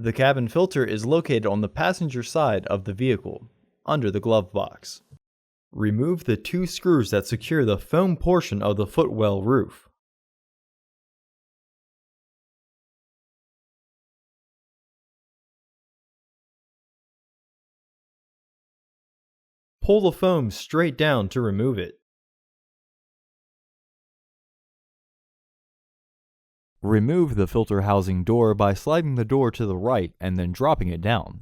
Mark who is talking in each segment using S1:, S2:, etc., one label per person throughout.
S1: The cabin filter is located on the passenger side of the vehicle, under the glove box. Remove the 2 screws that secure the foam portion of the footwell roof. Pull the foam straight down to remove it. Remove the filter housing door by sliding the door to the right and then dropping it down.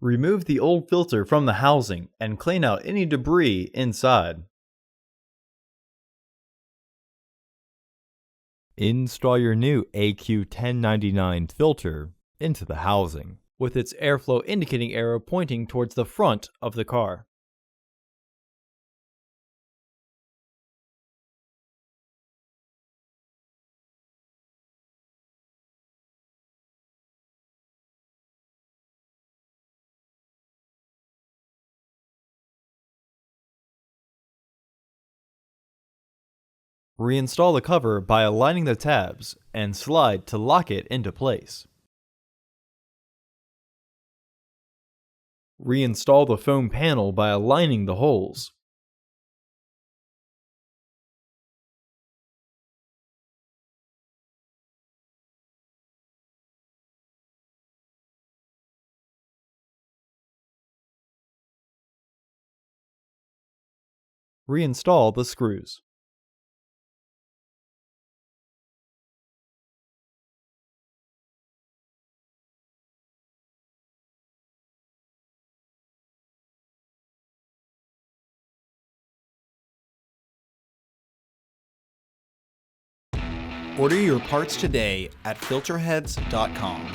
S1: Remove the old filter from the housing and clean out any debris inside. Install your new AQ1099 filter into the housing, with its airflow indicating arrow pointing towards the front of the car. Reinstall the cover by aligning the tabs and slide to lock it into place. Reinstall the foam panel by aligning the holes. Reinstall the screws.
S2: Order your parts today at filterheads.com.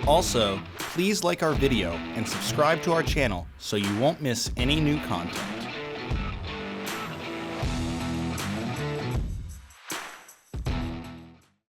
S2: Also, please like our video and subscribe to our channel so you won't miss any new content.